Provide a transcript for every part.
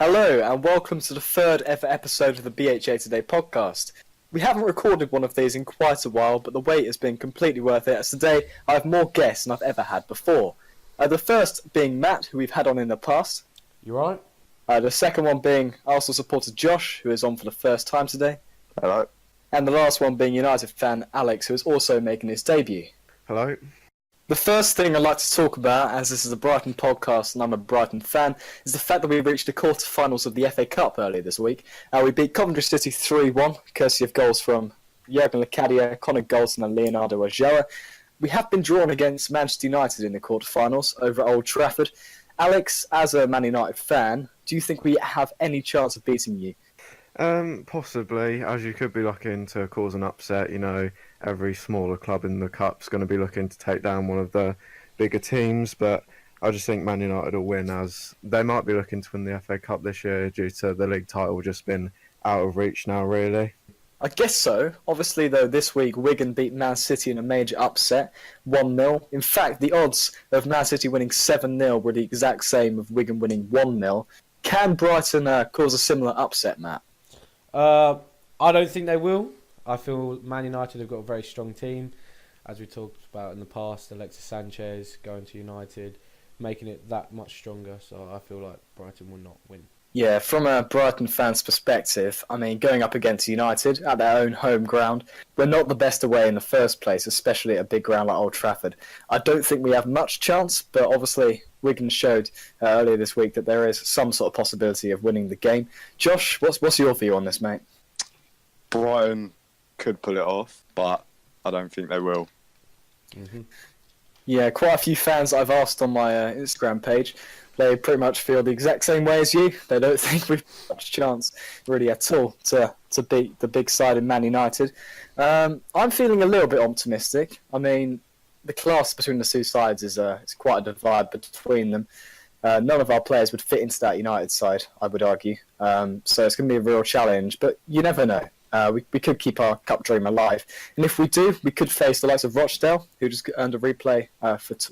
Hello, and welcome to the third ever episode of the BHA Today Podcast. We haven't recorded one of these in quite a while, but the wait has been completely worth it, as today I have more guests than I've ever had before. The first being Matt, who we've had on in the past. You right? The second one being Arsenal supporter Josh, who is on for the first time today. Hello. And the last one being United fan Alex, who is also making his debut. Hello. The first thing I'd like to talk about, as this is a Brighton podcast and I'm a Brighton fan, is the fact that we reached the quarter-finals of the FA Cup earlier this week. We beat Coventry City 3-1, courtesy of goals from Jurgen Locadia, Connor Goldson and Leonardo Ajoa. We have been drawn against Manchester United in the quarter-finals over at Old Trafford. Alex, as a Man United fan, do you think we have any chance of beating you? Possibly, as you could be looking to cause an upset. You know, every smaller club in the Cup's going to be looking to take down one of the bigger teams, but I just think Man United will win, as they might be looking to win the FA Cup this year due to the league title just been out of reach now, really. I guess so. Obviously, though, this week Wigan beat Man City in a major upset, 1-0. In fact, the odds of Man City winning 7-0 were the exact same of Wigan winning 1-0. Can Brighton cause a similar upset, Matt? I don't think they will. I feel Man United have got a very strong team, as we talked about in the past. Alexis Sanchez going to United, making it that much stronger. So I feel like Brighton will not win. Yeah, from a Brighton fan's perspective, I mean, going up against United at their own home ground, we're not the best away in the first place, especially at a big ground like Old Trafford. I don't think we have much chance, but obviously Wigan showed earlier this week that there is some sort of possibility of winning the game. Josh, what's your view on this, mate? Brighton could pull it off, but I don't think they will. Mm-hmm. Yeah, quite a few fans I've asked on my Instagram page, they pretty much feel the exact same way as you. They don't think we've got much chance, really, at all, to beat the big side in Man United. I'm feeling a little bit optimistic. I mean, the class between the two sides is quite a divide between them. None of our players would fit into that United side, I would argue. So it's going to be a real challenge, but you never know. We could keep our cup dream alive. And if we do, we could face the likes of Rochdale, who just earned a replay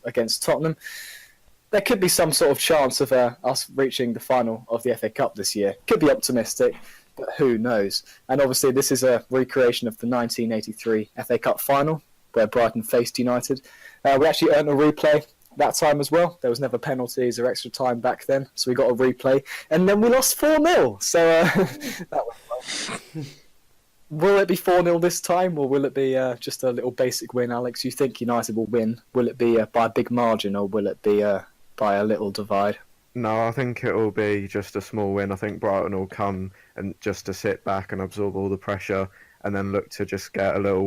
against Tottenham. There could be some sort of chance of us reaching the final of the FA Cup this year. Could be optimistic, but who knows? And obviously this is a recreation of the 1983 FA Cup final, where Brighton faced United. We actually earned a replay that time as well. There was never penalties or extra time back then, so we got a replay. And then we lost 4-0, so that was fun. Will it be 4-0 this time, or will it be just a little basic win, Alex? You think United will win? Will it be by a big margin, or will it be by a little divide? No, I think it will be just a small win. I think Brighton will come and just to sit back and absorb all the pressure and then look to just get a little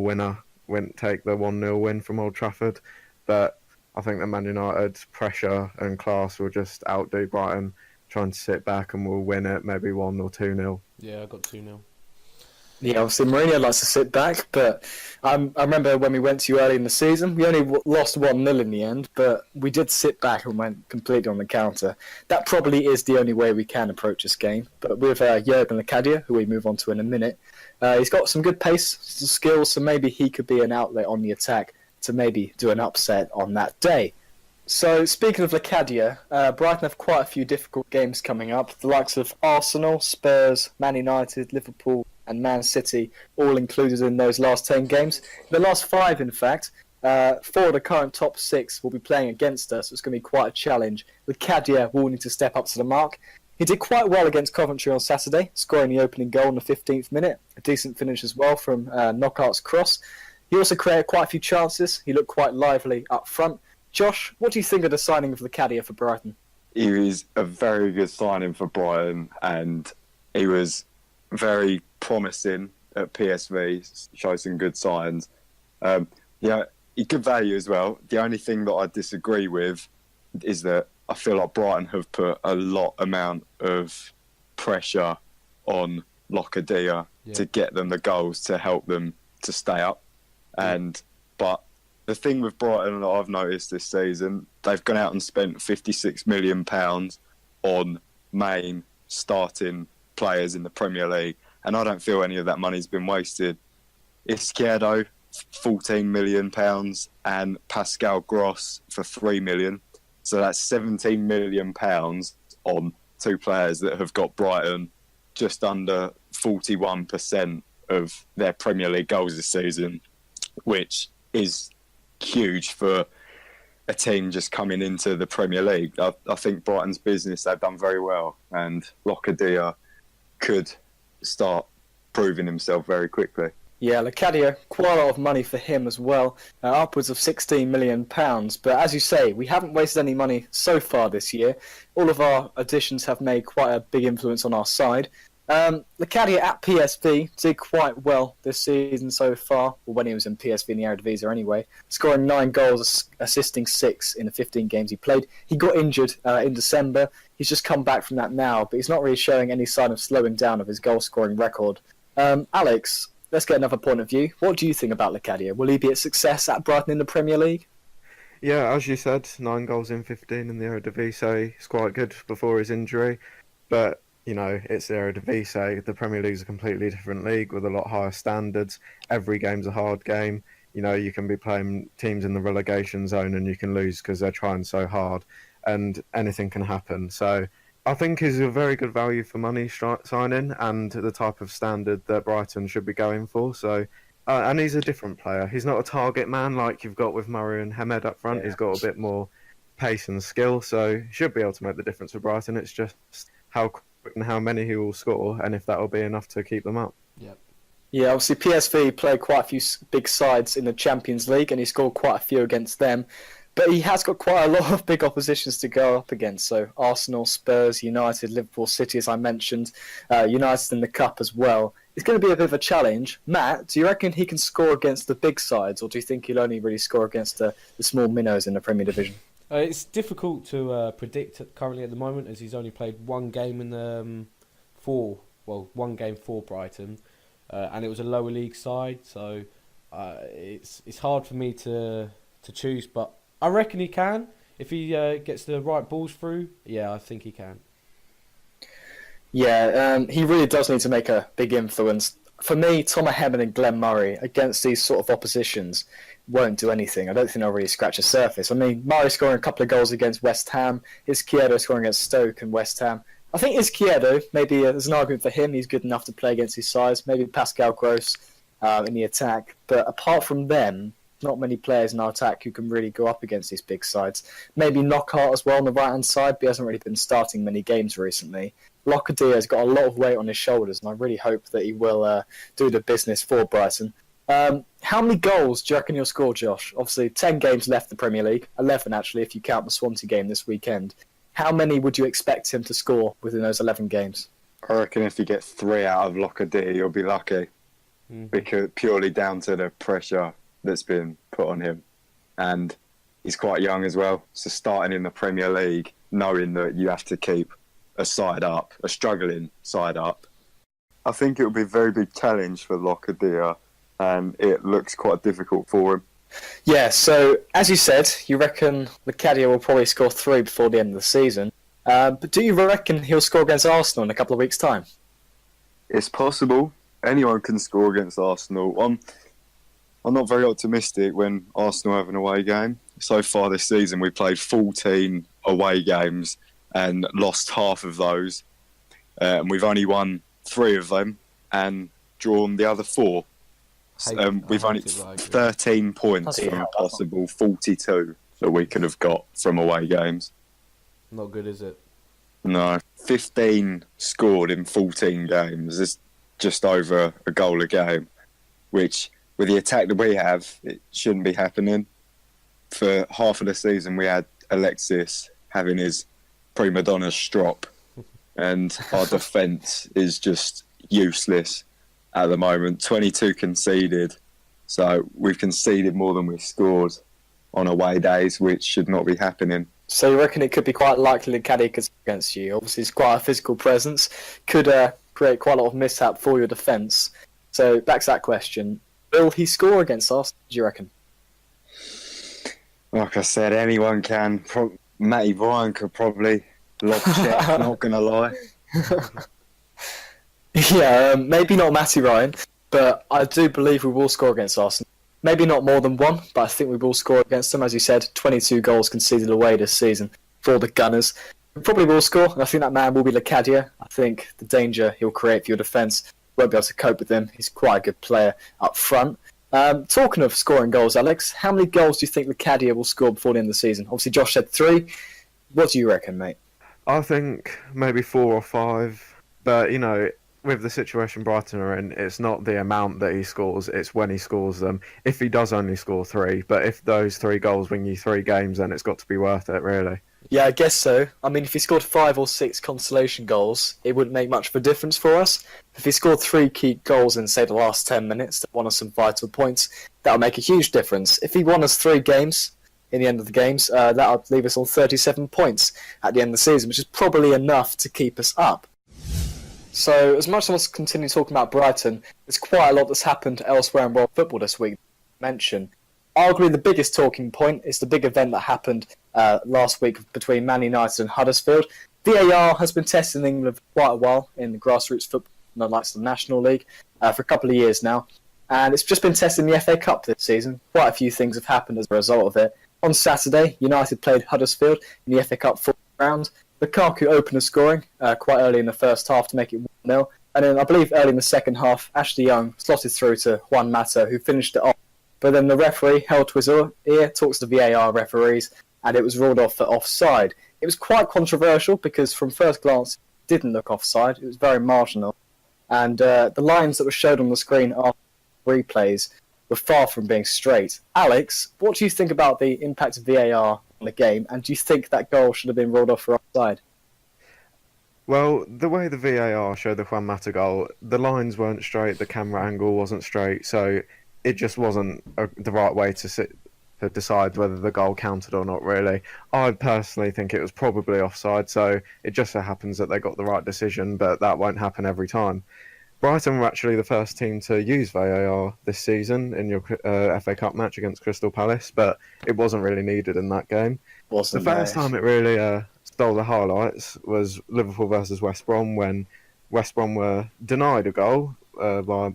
take the 1-0 win from Old Trafford. But I think the Man United pressure and class will just outdo Brighton, trying to sit back, and we'll win it maybe 1 or 2-0. Yeah, I got 2-0. Yeah, obviously Mourinho likes to sit back, but I remember when we went to you early in the season, we only lost 1-0 in the end, but we did sit back and went completely on the counter. That probably is the only way we can approach this game, but with Jurgen Locadia, who we move on to in a minute, he's got some good pace, some skills, so maybe he could be an outlet on the attack to maybe do an upset on that day. So, speaking of Locadia, Brighton have quite a few difficult games coming up. The likes of Arsenal, Spurs, Man United, Liverpool and Man City all included in those last 10 games. The last 5, in fact, 4 of the current top 6 will be playing against us, so it's going to be quite a challenge. Locadia will need to step up to the mark. He did quite well against Coventry on Saturday, scoring the opening goal in the 15th minute. A decent finish as well from Knockout's cross. He also created quite a few chances. He looked quite lively up front. Josh, what do you think of the signing of Locadia for Brighton? He was a very good signing for Brighton, and he was very promising at PSV, showed some good signs. He good value as well. The only thing that I disagree with is that I feel like Brighton have put a lot amount of pressure on Locadia to get them the goals to help them to stay up. But the thing with Brighton that I've noticed this season, they've gone out and spent £56 million on main starting players in the Premier League, and I don't feel any of that money's been wasted. Izquierdo, £14 million, and Pascal Gross for £3 million. So that's £17 million on two players that have got Brighton just under 41% of their Premier League goals this season, which is huge for a team just coming into the Premier League. I think Brighton's business, they've done very well, and Locadia could start proving himself very quickly. Yeah, Locadia, quite a lot of money for him as well, upwards of £16 million. But as you say, we haven't wasted any money so far this year. All of our additions have made quite a big influence on our side. Locadia at PSV did quite well this season so far, or when he was in PSV in the Eredivisie anyway, scoring 9 goals, assisting 6 in the 15 games he played. He got injured in December. He's just come back from that now, but he's not really showing any sign of slowing down of his goal-scoring record. Alex, let's get another point of view. What do you think about Locadia? Will he be a success at Brighton in the Premier League? Yeah, as you said, 9 goals in 15 in the Eredivisie. It's quite good before his injury, but you know, it's the Eredivisie. The Premier League's a completely different league with a lot higher standards. Every game's a hard game. You know, you can be playing teams in the relegation zone and you can lose because they're trying so hard, and anything can happen. So I think he's a very good value for money signing and the type of standard that Brighton should be going for. So, and he's a different player. He's not a target man like you've got with Murray and Hamed up front. Yeah. He's got a bit more pace and skill, so he should be able to make the difference for Brighton. It's just how quick and how many he will score, and if that will be enough to keep them up. Yep. Yeah, obviously PSV played quite a few big sides in the Champions League, and he scored quite a few against them. But he has got quite a lot of big oppositions to go up against. So Arsenal, Spurs, United, Liverpool, City, as I mentioned, United in the Cup as well. It's going to be a bit of a challenge. Matt, do you reckon he can score against the big sides, or do you think he'll only really score against the small minnows in the Premier Division? It's difficult to predict currently at the moment, as he's only played one game in the one game for Brighton, and it was a lower league side, so it's hard for me to choose, but I reckon he can if he gets the right balls through. Yeah, I think he can. Yeah, he really does need to make a big influence. For me, Tom Hammond and Glenn Murray against these sort of oppositions won't do anything. I don't think they'll really scratch the surface. I mean, Murray scoring a couple of goals against West Ham, Izquierdo scoring against Stoke and West Ham. I think Izquierdo, maybe there's an argument for him. He's good enough to play against his size. Maybe Pascal Gross in the attack. But apart from them, not many players in our attack who can really go up against these big sides. Maybe Knockhart as well on the right-hand side, but he hasn't really been starting many games recently. Locadia has got a lot of weight on his shoulders, and I really hope that he will do the business for Brighton. How many goals do you reckon he'll score, Josh? Obviously, 10 games left in the Premier League. 11, actually, if you count the Swansea game this weekend. How many would you expect him to score within those 11 games? I reckon if you get 3 out of Locadia, you'll be lucky. Because purely down to the pressure that's been put on him. And he's quite young as well. So starting in the Premier League, knowing that you have to keep a side up, a struggling side up, I think it will be a very big challenge for Locadia, and it looks quite difficult for him. Yeah, so as you said, you reckon Locadia will probably score 3 before the end of the season. But do you reckon he'll score against Arsenal in a couple of weeks' time? It's possible. Anyone can score against Arsenal. I'm not very optimistic when Arsenal have an away game. So far this season, we played 14 away games and lost half of those. And we've only won 3 of them and drawn the other 4. We've only 13 points from a possible 42 that we could have got from away games. Not good, is it? No. 15 scored in 14 games. It's just over a goal a game, which, with the attack that we have, it shouldn't be happening. For half of the season, we had Alexis having his prima donna strop, and our defence is just useless at the moment. 22 conceded, so we've conceded more than we've scored on away days, which should not be happening. So you reckon it could be quite likely that Caddy could score against you? Obviously, it's quite a physical presence, could create quite a lot of mishap for your defence. So back to that question, will he score against us, do you reckon? Like I said, anyone can. Matty Ryan could probably lob check, not going to lie. Yeah, maybe not Matty Ryan, but I do believe we will score against Arsenal. Maybe not more than 1, but I think we will score against them. As you said, 22 goals conceded away this season for the Gunners. He probably will score. I think that man will be Locadia. I think the danger he'll create for your defence won't be able to cope with him. He's quite a good player up front. Talking of scoring goals, Alex, how many goals do you think Locadia will score before the end of the season? Obviously, Josh said 3. What do you reckon, mate? I think maybe 4 or 5. But, you know, with the situation Brighton are in, it's not the amount that he scores, it's when he scores them. If he does only score 3, but if those 3 goals win you 3 games, then it's got to be worth it, really. Yeah, I guess so. I mean, if he scored 5 or 6 consolation goals, it wouldn't make much of a difference for us. If he scored 3 key goals in, say, the last 10 minutes that won us some vital points, that would make a huge difference. If he won us 3 games in the end of the games, that would leave us on 37 points at the end of the season, which is probably enough to keep us up. So, as much as I want to continue talking about Brighton, there's quite a lot that's happened elsewhere in world football this week. Mention. Arguably the biggest talking point is the big event that happened last week between Man United and Huddersfield. VAR has been tested in England for quite a while in the grassroots football, the likes of the National League, for a couple of years now. And it's just been tested in the FA Cup this season. Quite a few things have happened as a result of it. On Saturday, United played Huddersfield in the FA Cup 4th round. Lukaku opened the scoring quite early in the first half to make it 1-0. And then I believe early in the second half, Ashley Young slotted through to Juan Mata, who finished it off. But then the referee held to his ear, talks to VAR referees, and it was ruled off for offside. It was quite controversial because from first glance, it didn't look offside. It was very marginal. And the lines that were showed on the screen after replays were far from being straight. Alex, what do you think about the impact of VAR on the game, and do you think that goal should have been ruled off for offside? Well, the way the VAR showed the Juan Mata goal, the lines weren't straight, the camera angle wasn't straight, so it just wasn't the right way to decide whether the goal counted or not, really. I personally think it was probably offside, so it just so happens that they got the right decision, but that won't happen every time. Brighton were actually the first team to use VAR this season in your FA Cup match against Crystal Palace, but it wasn't really needed in that game. The first time it really stole the highlights was Liverpool versus West Brom, when West Brom were denied a goal by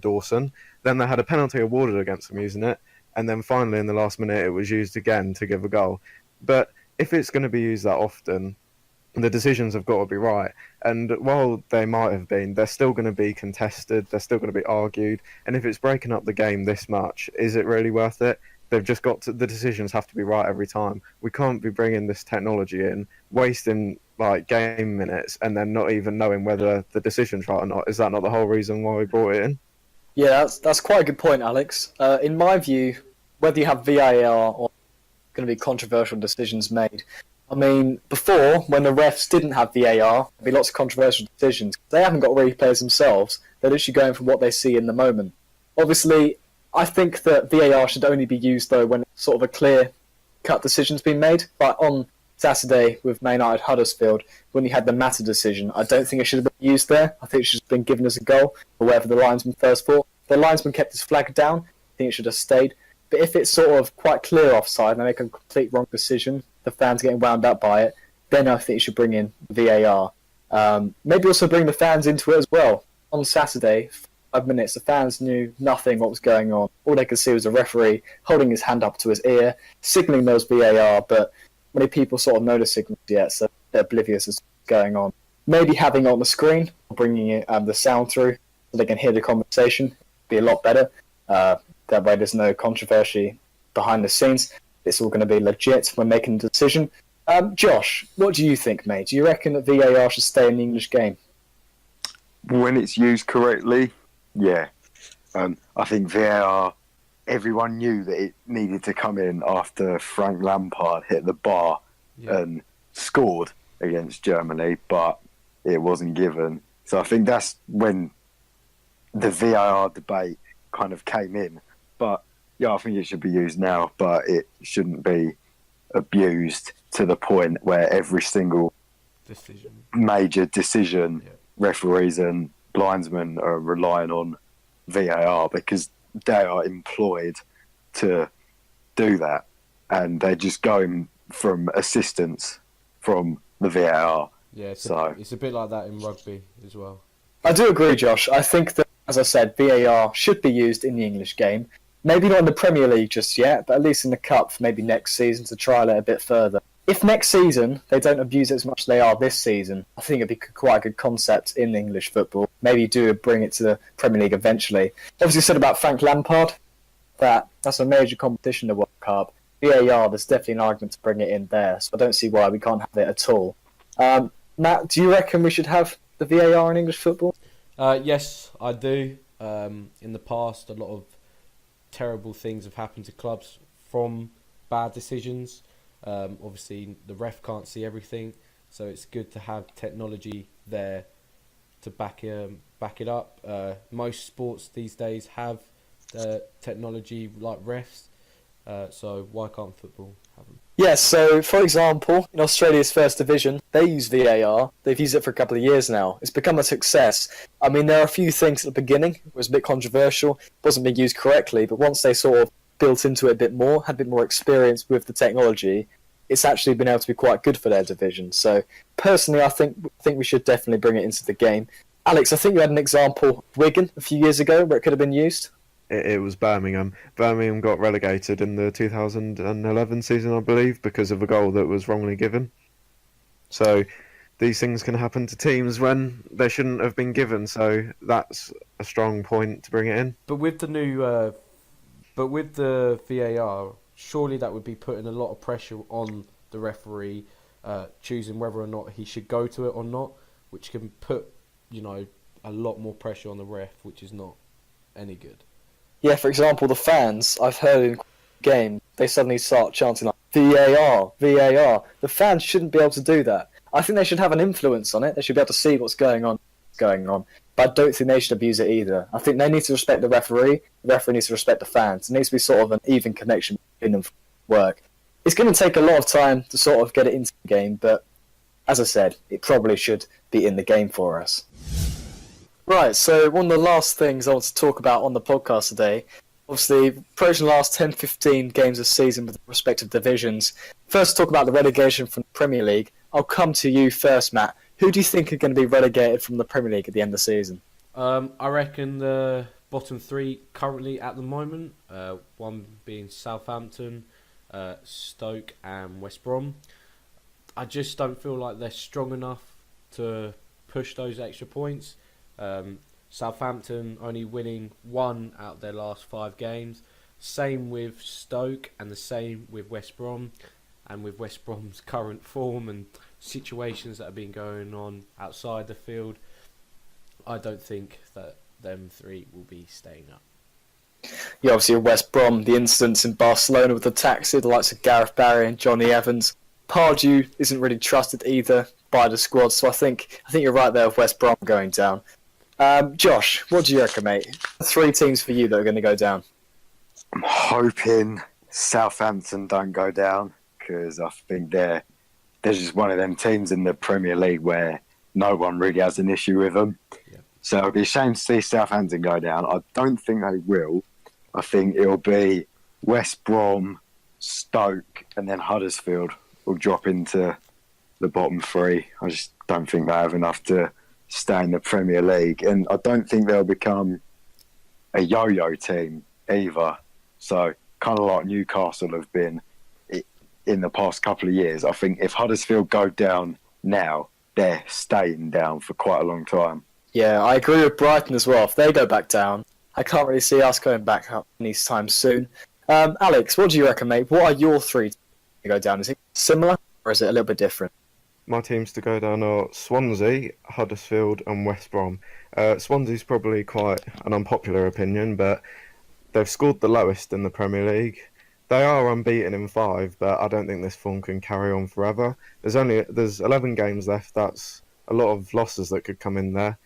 Dawson. Then they had a penalty awarded against them using it, and then finally in the last minute it was used again to give a goal. But if it's going to be used that often, the decisions have got to be right. And while they might have been, they're still going to be contested, they're still going to be argued, and if it's breaking up the game this much, is it really worth it? They've just got to, the decisions have to be right every time. We can't be bringing this technology in, wasting like game minutes, and then not even knowing whether the decision's right or not. Is that not the whole reason why we brought it in? Yeah, that's quite a good point, Alex. In my view, whether you have VAR or going to be controversial decisions made, I mean, before, when the refs didn't have VAR, there'd be lots of controversial decisions. They haven't got replays themselves. They're literally going from what they see in the moment. Obviously, I think that VAR should only be used, though, when sort of a clear-cut decision's been made. Like on Saturday with Man United Huddersfield, when you had the Mata decision, I don't think it should have been used there. I think it should have been given as a goal, or wherever the linesman first thought. The linesman kept his flag down. I think it should have stayed. But if it's sort of quite clear offside and they make a complete wrong decision, the fans getting wound up by it, then I think you should bring in VAR. Maybe also bring the fans into it as well. On Saturday, 5 minutes, the fans knew nothing what was going on. All they could see was a referee holding his hand up to his ear, signalling those VAR, but many people sort of know the signals yet, so they're oblivious as to what's going on. Maybe having it on the screen, bringing it, the sound through, so they can hear the conversation, would be a lot better. That way there's no controversy behind the scenes. It's all going to be legit when making a decision. Josh, what do you think, mate? Do you reckon that VAR should stay in the English game? When it's used correctly, yeah. I think VAR, everyone knew that it needed to come in after Frank Lampard hit the bar and scored against Germany, but it wasn't given. So I think that's when the VAR debate kind of came in. But yeah, I think it should be used now, but it shouldn't be abused to the point where every single major decision, referees and linesmen are relying on VAR, because they are employed to do that, and they're just going from assistance from the VAR. Yeah, it's a bit like that in rugby as well. I do agree, Josh. I think that, as I said, VAR should be used in the English game. Maybe not in the Premier League just yet, but at least in the Cup for maybe next season to trial it a bit further. if next season they don't abuse it as much as they are this season, I think it'd be quite a good concept in English football. Maybe do bring it to the Premier League eventually. Obviously, said about Frank Lampard, that's a major competition, the World Cup. VAR, there's definitely an argument to bring it in there, so I don't see why we can't have it at all. Matt, do you reckon we should have the VAR in English football? Yes, I do. In the past, a lot of terrible things have happened to clubs from bad decisions. Obviously, the ref can't see everything, so it's good to have technology there to back it up. Most sports these days have technology like refs, so why can't football have them? Yes, so for example, in Australia's first division, they use VAR. They've used it for a couple of years now. It's become a success. I mean, there are a few things at the beginning. It was a bit controversial. It wasn't being used correctly, but once they sort of built into it a bit more, had a bit more experience with the technology, it's actually been able to be quite good for their division. So personally, I think we should definitely bring it into the game. Alex, I think you had an example of Wigan a few years ago where it could have been used. It was Birmingham. Birmingham got relegated in the 2011 season, I believe, because of a goal that was wrongly given. So these things can happen to teams when they shouldn't have been given. So that's a strong point to bring it in. But with the new, with the VAR, surely that would be putting a lot of pressure on the referee, choosing whether or not he should go to it or not, which can put, a lot more pressure on the ref, which is not any good. Yeah, for example, the fans, I've heard in game, they suddenly start chanting like, VAR, VAR. The fans shouldn't be able to do that. I think they should have an influence on it. They should be able to see what's going on. But I don't think they should abuse it either. I think they need to respect the referee needs to respect the fans. It needs to be sort of an even connection between them for work. It's going to take a lot of time to sort of get it into the game, but as I said, it probably should be in the game for us. Right, so one of the last things I want to talk about on the podcast today, obviously, approaching the last 10-15 games of the season with the respective divisions. First, talk about the relegation from the Premier League. I'll come to you first, Matt. Who do you think are going to be relegated from the Premier League at the end of the season? I reckon the bottom three currently at the moment, one being Southampton, Stoke and West Brom. I just don't feel like they're strong enough to push those extra points. Southampton only winning 1 out of their last 5 games. Same with Stoke and the same with West Brom. And with West Brom's current form and situations that have been going on outside the field, I don't think that them 3 will be staying up. Yeah, obviously West Brom, the incidents in Barcelona with the taxi, the likes of Gareth Barry and Johnny Evans. Pardew isn't really trusted either by the squad, so I think you're right there with West Brom going down. Josh, what do you reckon, mate? 3 teams for you that are going to go down. I'm hoping Southampton don't go down because I think they're just one of them teams in the Premier League where no one really has an issue with them. Yeah. So it'll be a shame to see Southampton go down. I don't think they will. I think it'll be West Brom, Stoke, and then Huddersfield will drop into the bottom 3. I just don't think they have enough to stay in the Premier League, and I don't think they'll become a yo-yo team either. So kind of like Newcastle have been in the past couple of years. I think if Huddersfield go down now, they're staying down for quite a long time. Yeah, I agree with Brighton as well. If they go back down, I can't really see us going back up anytime soon. Alex, what do you reckon, mate? What are your 3 to go down? Is it similar or is it a little bit different? My teams to go down are Swansea, Huddersfield and West Brom. Swansea's probably quite an unpopular opinion, but they've scored the lowest in the Premier League. They are unbeaten in 5, but I don't think this form can carry on forever. There's 11 games left. That's a lot of losses that could come in there,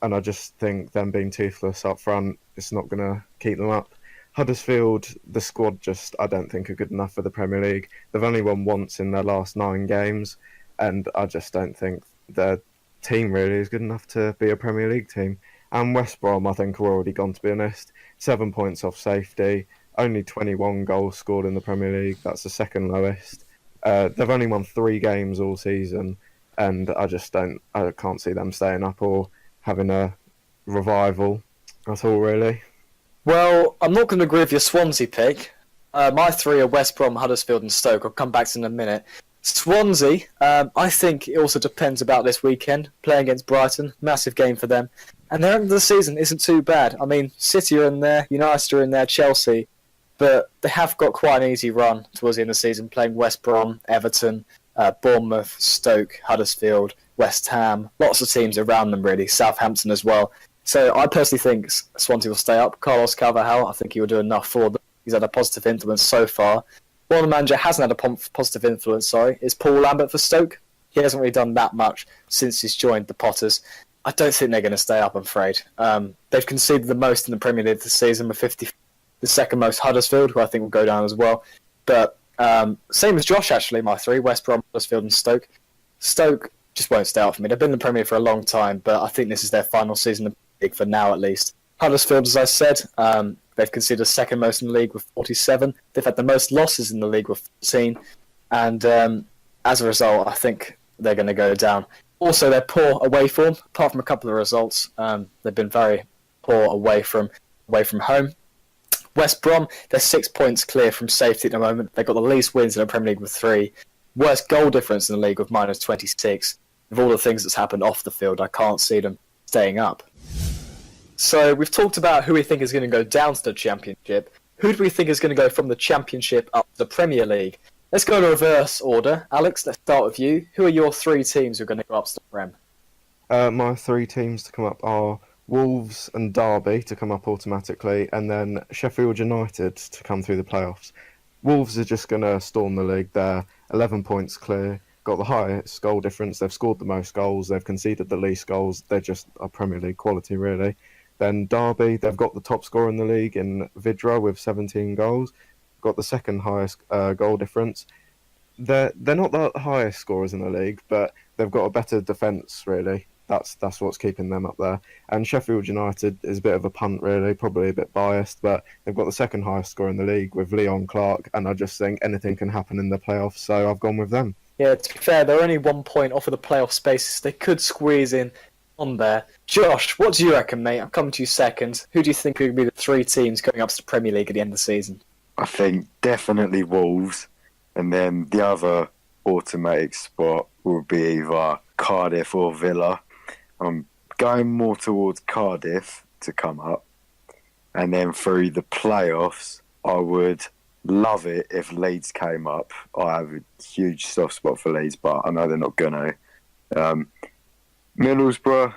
and I just think them being toothless up front, it's not going to keep them up. Huddersfield, the squad I don't think are good enough for the Premier League. They've only won once in their last 9 games. And I just don't think their team really is good enough to be a Premier League team. And West Brom, I think, are already gone, to be honest. 7 points off safety. Only 21 goals scored in the Premier League. That's the second lowest. They've only won 3 games all season. And I can't see them staying up or having a revival at all, really. Well, I'm not going to agree with your Swansea pick. My 3 are West Brom, Huddersfield and Stoke. I'll come back to in a minute. Swansea, I think it also depends about this weekend. Playing against Brighton, massive game for them. And their end of the season isn't too bad. I mean, City are in there, United are in there, Chelsea. But they have got quite an easy run towards the end of the season, playing West Brom, Everton, Bournemouth, Stoke, Huddersfield, West Ham. Lots of teams around them, really. Southampton as well. So I personally think Swansea will stay up. Carlos Carvalhal, I think he will do enough for them. He's had a positive influence so far. One manager hasn't had a positive influence, is Paul Lambert for Stoke. He hasn't really done that much since he's joined the Potters. I don't think they're going to stay up, I'm afraid. They've conceded the most in the Premier League this season with 50, the second most Huddersfield, who I think will go down as well. But same as Josh, actually, my three, West Brom, Huddersfield and Stoke. Stoke just won't stay up for me. They've been in the Premier League for a long time, but I think this is their final season in the league for now, at least. Huddersfield, as I said, they've conceded second most in the league with 47. They've had the most losses in the league with 14. And as a result, I think they're going to go down. Also, they're poor away form. Apart from a couple of results, they've been very poor away from home. West Brom, they're 6 points clear from safety at the moment. They've got the least wins in the Premier League with 3. Worst goal difference in the league with minus 26. With all the things that's happened off the field, I can't see them staying up. So we've talked about who we think is going to go down to the Championship. Who do we think is going to go from the Championship up to the Premier League? Let's go in reverse order. Alex, let's start with you. Who are your 3 teams who are going to go up to the Prem? My 3 teams to come up are Wolves and Derby to come up automatically, and then Sheffield United to come through the playoffs. Wolves are just going to storm the league. They're 11 points clear, got the highest goal difference, they've scored the most goals, they've conceded the least goals. They're just a Premier League quality, really. Then Derby, they've got the top scorer in the league in Vidra with 17 goals, got the second highest goal difference. They're not the highest scorers in the league, but they've got a better defence, really. That's what's keeping them up there. And Sheffield United is a bit of a punt, really, probably a bit biased, but they've got the second highest score in the league with Leon Clark, and I just think anything can happen in the playoffs, so I've gone with them. Yeah, to be fair, they're only 1 point off of the playoff spaces. They could squeeze in on there. Josh, what do you reckon, mate? I'm coming to you second. Who do you think would be the 3 teams going up to the Premier League at the end of the season? I think definitely Wolves, and then the other automatic spot will be either Cardiff or Villa. I'm going more towards Cardiff to come up, and then through the playoffs, I would love it if Leeds came up. I have a huge soft spot for Leeds, but I know they're not going to. Middlesbrough,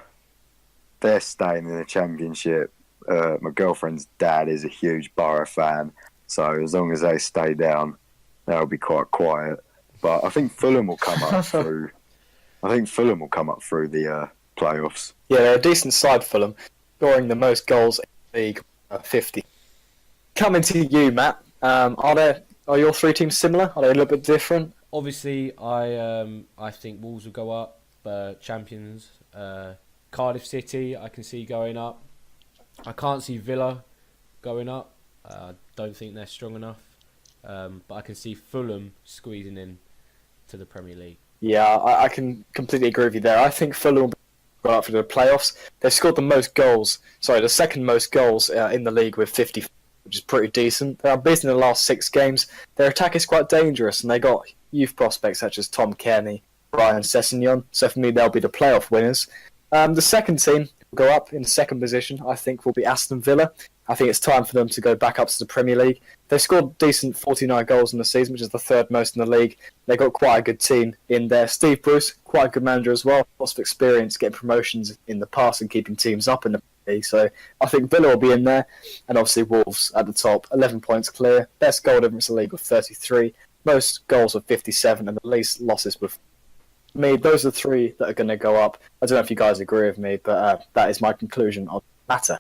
they're staying in the Championship. My girlfriend's dad is a huge Borough fan, so as long as they stay down, they'll be quite quiet. But I think Fulham will come up through. I think Fulham will come up through the playoffs. Yeah, they're a decent side, Fulham, scoring the most goals in the league, 50. Coming to you, Matt. Are your 3 teams similar? Are they a little bit different? Obviously, I think Wolves will go up. Champions, Cardiff City, I can see going up. I can't see Villa going up. I don't think they're strong enough. But I can see Fulham squeezing in to the Premier League. Yeah, I can completely agree with you there. I think Fulham will go up for the playoffs. They've scored the second most goals in the league with 50, which is pretty decent. They're unbeaten in the last 6 games. Their attack is quite dangerous, and they got youth prospects such as Tom Kearney, Brian Sessegnon. So for me, they'll be the playoff winners. The second team will go up in the second position, I think, will be Aston Villa. I think it's time for them to go back up to the Premier League. They've scored decent 49 goals in the season, which is the 3rd most in the league. They've got quite a good team in there. Steve Bruce, quite a good manager as well. Lots of experience getting promotions in the past and keeping teams up in the Premier League. So I think Villa will be in there. And obviously Wolves at the top, 11 points clear. Best goal difference in the league with 33. Most goals with 57 and the least losses with me. Those are the 3 that are going to go up. I don't know if you guys agree with me, but that is my conclusion on the matter.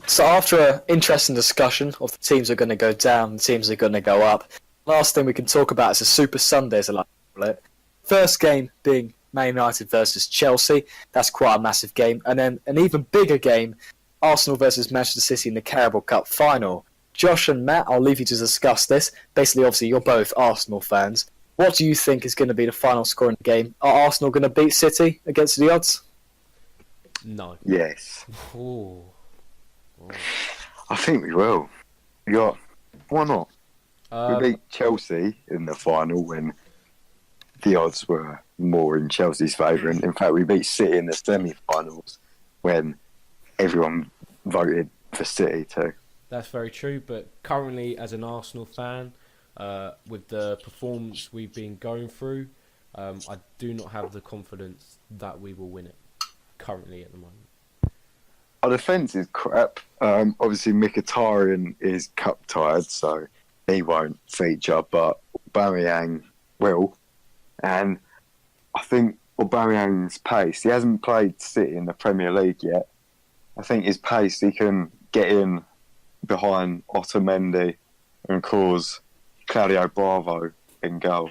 So after an interesting discussion of the teams that are going to go down, the teams that are going to go up, last thing we can talk about is a Super Sunday, as I like to call it. First game being Man United versus Chelsea. That's quite a massive game. And then an even bigger game, Arsenal versus Manchester City in the Carabao Cup final. Josh and Matt, I'll leave you to discuss this. Basically, obviously, you're both Arsenal fans. What do you think is going to be the final score in the game? Are Arsenal going to beat City against the odds? No. Yes. Ooh. I think we will. Why not? We beat Chelsea in the final when the odds were more in Chelsea's favour. And in fact, we beat City in the semi-finals when everyone voted for City too. That's very true, but currently as an Arsenal fan, with the performance we've been going through, I do not have the confidence that we will win it currently at the moment. Our defence is crap. Obviously, Mkhitaryan is cup tired, so he won't feature, but Aubameyang will. And I think Aubameyang's pace, he hasn't played City in the Premier League yet. I think his pace, he can get in behind Otamendi and cause Claudio Bravo in goal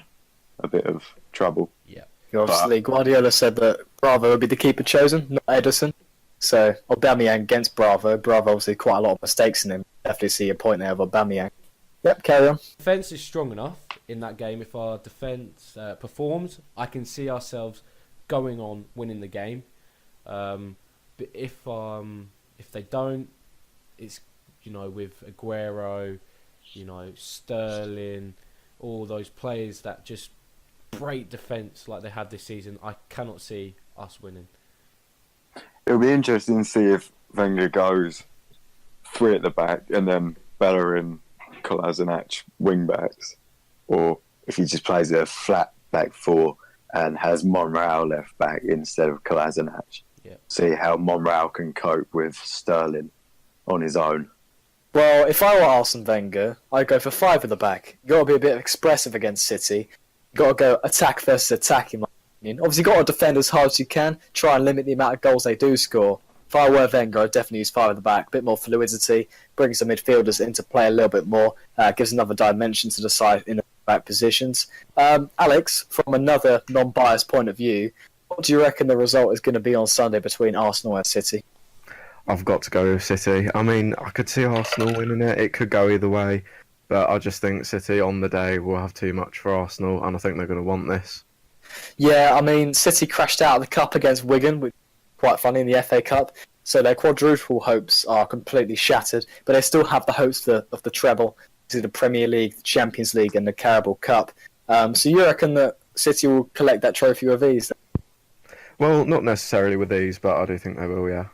a bit of trouble. Yeah. Obviously, Guardiola said that Bravo would be the keeper chosen, not Ederson. So Aubameyang against Bravo. Bravo obviously quite a lot of mistakes in him. Definitely see your point there of Aubameyang. Yep, carry on. Defence is strong enough in that game. If our defence performs, I can see ourselves going on winning the game. But if they don't, it's with Aguero, Sterling, all those players that just break defence like they have this season, I cannot see us winning. It'll be interesting to see if Wenger goes 3 at the back and then Bellerin, Kolasinac wing backs, or if he just plays a flat back 4 and has Monreal left back instead of Kolasinac. Yeah. See how Monreal can cope with Sterling on his own. Well, if I were Arsene Wenger, I'd go for 5 at the back. You've got to be a bit expressive against City. You've got to go attack versus attack, in my opinion. Obviously, you've got to defend as hard as you can. Try and limit the amount of goals they do score. If I were Wenger, I'd definitely use 5 at the back. A bit more fluidity. Bring some midfielders into play a little bit more. Gives another dimension to the side in the back positions. Alex, from another non-biased point of view, what do you reckon the result is going to be on Sunday between Arsenal and City? I've got to go with City. I mean, I could see Arsenal winning it. It could go either way. But I just think City on the day will have too much for Arsenal, and I think they're going to want this. Yeah, I mean, City crashed out of the Cup against Wigan, which is quite funny, in the FA Cup. So their quadruple hopes are completely shattered, but they still have the hopes of the treble, the Premier League, the Champions League, and the Carabao Cup. So you reckon that City will collect that trophy with ease? Well, not necessarily with these, but I do think they will, yeah.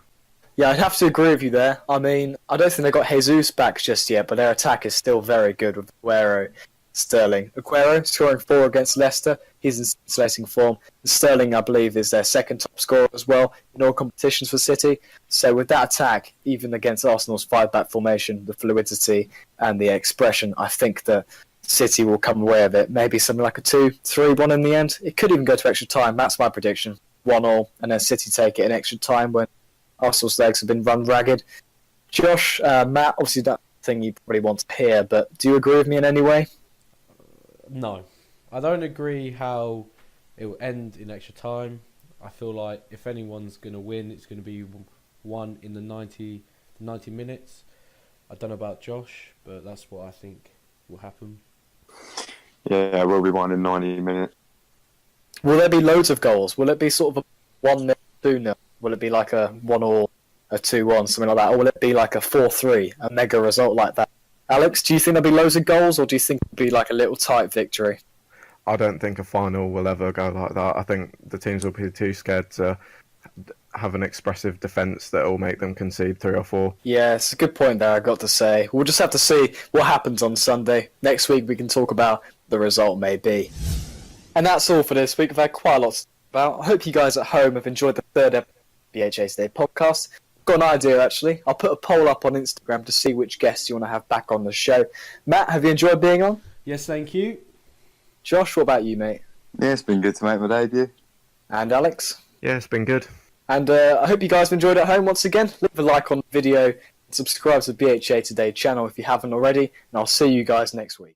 Yeah, I'd have to agree with you there. I mean, I don't think they got Jesus back just yet, but their attack is still very good with Aguero, Sterling. Aguero scoring 4 against Leicester. He's in scintillating form. Sterling, I believe, is their second top scorer as well in all competitions for City. So with that attack, even against Arsenal's 5-back formation, the fluidity and the expression, I think that City will come away with it. Maybe something like a 2-3-1 in the end. It could even go to extra time. That's my prediction. 1-1, and then City take it in extra time when Arsenal's legs have been run ragged. Josh, Matt, obviously that thing you probably want to hear, but do you agree with me in any way? No. I don't agree how it will end in extra time. I feel like if anyone's going to win, it's going to be one in the 90 minutes. I don't know about Josh, but that's what I think will happen. Yeah, we'll be 1 in 90 minutes. Will there be loads of goals? Will it be sort of a 1-0, 2-0? Will it be like a 1-1, a 2-1, something like that? Or will it be like a 4-3, a mega result like that? Alex, do you think there'll be loads of goals, or do you think it'll be like a little tight victory? I don't think a final will ever go like that. I think the teams will be too scared to have an expressive defence that will make them concede 3 or 4. Yeah, it's a good point there, I've got to say. We'll just have to see what happens on Sunday. Next week we can talk about the result may be. And that's all for this week. We've had quite a lot to talk about. I hope you guys at home have enjoyed the 3rd episode of BHA Today Podcast. I've got an idea, actually. I'll put a poll up on Instagram to see which guests you want to have back on the show. Matt, have you enjoyed being on? Yes, thank you. Josh, what about you, mate? Yeah, it's been good to make my debut. And Alex? Yeah, it's been good. And I hope you guys have enjoyed it at home once again. Leave a like on the video and subscribe to the BHA Today channel if you haven't already. And I'll see you guys next week.